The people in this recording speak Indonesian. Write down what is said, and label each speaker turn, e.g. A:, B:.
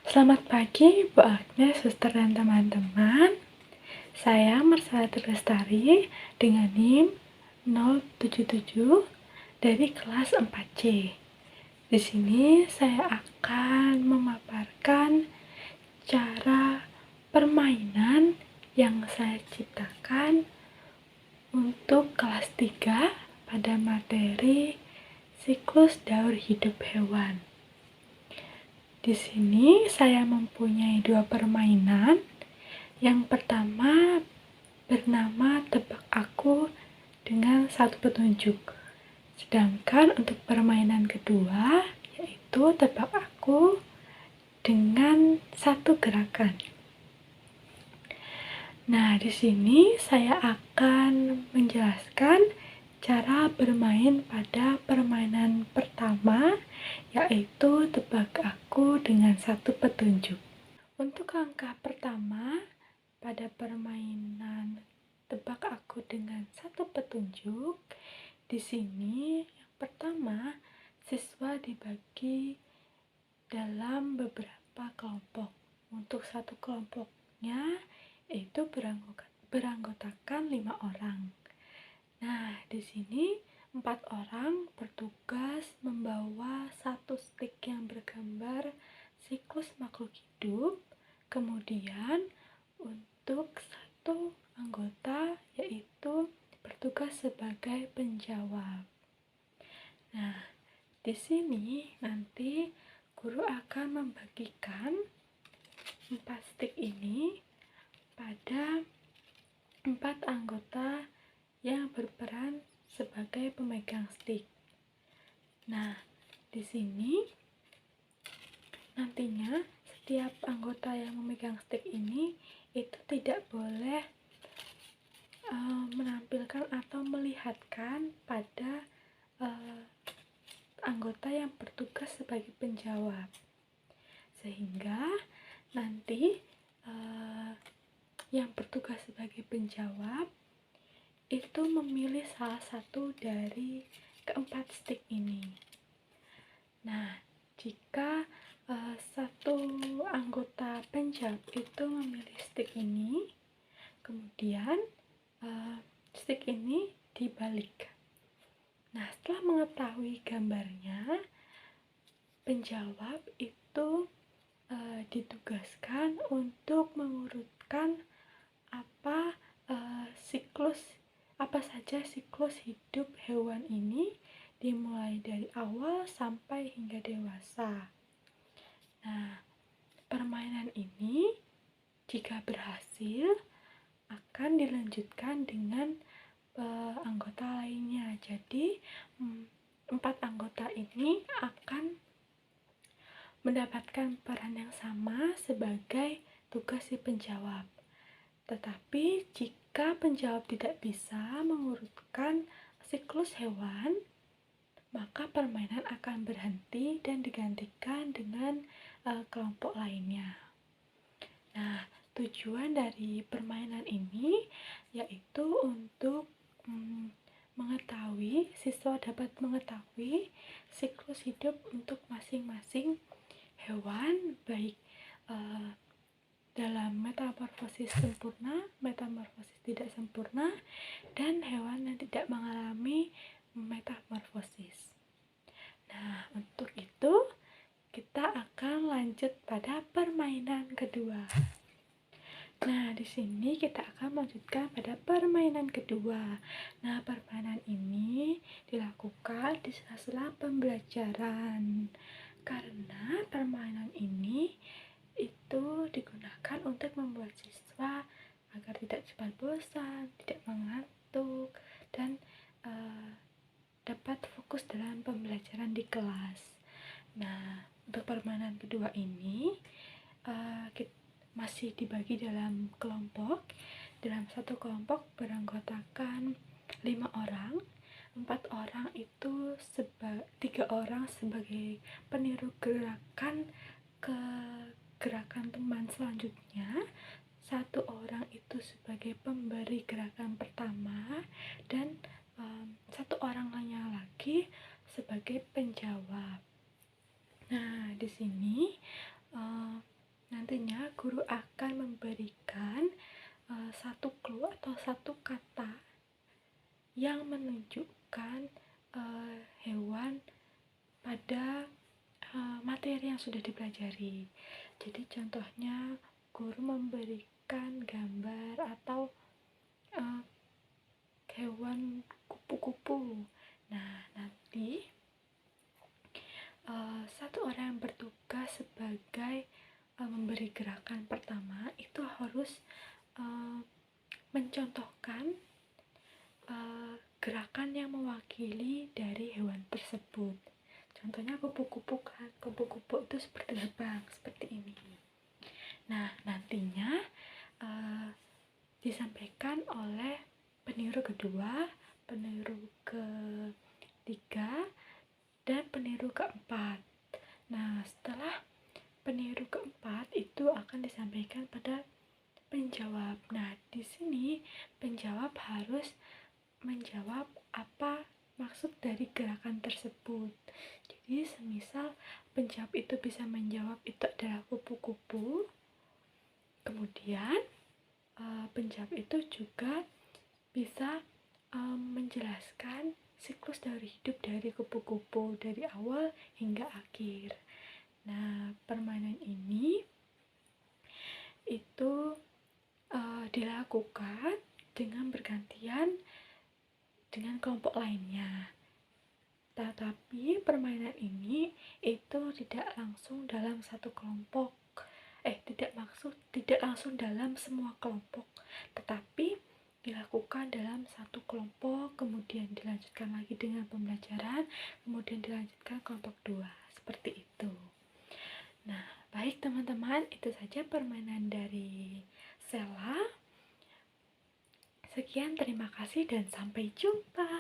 A: Selamat pagi Bu Agnes, suster dan teman-teman. Saya Marsalati Lestari dengan NIM 077 dari kelas 4C. Di sini saya akan memaparkan cara permainan yang saya ciptakan untuk kelas 3 pada materi siklus daur hidup hewan. Di sini saya mempunyai 2 permainan. Yang pertama bernama tebak aku dengan 1 petunjuk. Sedangkan untuk permainan kedua yaitu tebak aku dengan 1 gerakan. Nah, di sini saya akan menjelaskan cara bermain pada permainan pertama, yaitu tebak aku dengan 1 petunjuk. Untuk langkah pertama pada permainan tebak aku dengan 1 petunjuk, di sini yang pertama siswa dibagi dalam beberapa kelompok. Untuk satu kelompoknya itu beranggotakan 5 orang. Nah, di sini 4 orang bertugas membawa 1 stik yang bergambar siklus makhluk hidup. Kemudian untuk 1 anggota yaitu bertugas sebagai penjawab. Nah, di sini nanti guru akan membagikan 4 stik ini pada 4 anggota yang berperan sebagai pemegang stik. Nah, di sini nantinya setiap anggota yang memegang stik ini itu tidak boleh menampilkan atau melihatkan pada anggota yang bertugas sebagai penjawab, sehingga nanti yang bertugas sebagai penjawab itu memilih salah satu dari keempat stik ini. Nah, jika satu anggota penjawab itu memilih stik ini, kemudian stik ini dibalik. Nah, setelah mengetahui gambarnya, penjawab itu ditugaskan untuk mengurutkan apa saja siklus hidup hewan ini, dimulai dari awal sampai hingga dewasa. Nah, permainan ini jika berhasil akan dilanjutkan dengan anggota lainnya. Jadi 4 anggota ini akan mendapatkan peran yang sama sebagai tugas si penjawab. Tetapi jika penjawab tidak bisa mengurutkan siklus hewan, maka permainan akan berhenti dan digantikan dengan kelompok lainnya. Nah, tujuan dari permainan ini yaitu untuk siswa dapat mengetahui siklus hidup untuk masing-masing hewan, baik dalam metamorfosis sempurna, metamorfosis tidak sempurna, dan hewan yang tidak mengalami metamorfosis. Nah, untuk itu kita akan lanjut pada permainan kedua. Nah, di sini kita akan melanjutkan pada permainan kedua. Nah, permainan ini dilakukan di sela-sela pembelajaran. Karena permainan ini itu digunakan untuk membuat siswa agar tidak cepat bosan, tidak mengantuk, dan dapat fokus dalam pembelajaran di kelas. Nah, untuk permainan kedua ini masih dibagi dalam kelompok. Dalam satu kelompok beranggotakan 5 orang. 4 orang itu 3 orang sebagai peniru gerakan ke gerakan teman selanjutnya, 1 orang itu sebagai pemberi gerakan pertama, dan 1 orang lainnya lagi sebagai penjawab. Nah, di sini nantinya guru akan memberikan satu clue atau satu kata yang menunjukkan hewan pada materi yang sudah dipelajari. Jadi contohnya guru memberikan gambar atau hewan kupu-kupu. Nah, nanti satu orang yang bertugas sebagai memberi gerakan pertama itu harus mencontohkan gerakan yang mewakili dari hewan tersebut. Contohnya kupu-kupu kan, kupu-kupu itu seperti terbang, seperti ini. Nah, nantinya disampaikan oleh peniru kedua, peniru ketiga, dan peniru keempat. Nah, setelah peniru keempat itu akan disampaikan pada penjawab. Nah, di sini penjawab harus menjawab apa maksud dari gerakan tersebut. Jadi semisal penjawab itu bisa menjawab itu adalah kupu-kupu, kemudian penjawab itu juga bisa menjelaskan siklus dari hidup dari kupu-kupu dari awal hingga akhir. Nah, permainan ini itu dilakukan dengan bergantian dengan kelompok lainnya. Tetapi permainan ini itu tidak langsung dalam satu kelompok. Tidak langsung dalam semua kelompok, tetapi dilakukan dalam satu kelompok, kemudian dilanjutkan lagi dengan pembelajaran, kemudian dilanjutkan kelompok 2, seperti itu. Nah, baik teman-teman, itu saja permainan dari Sela. Sekian, terima kasih dan sampai jumpa.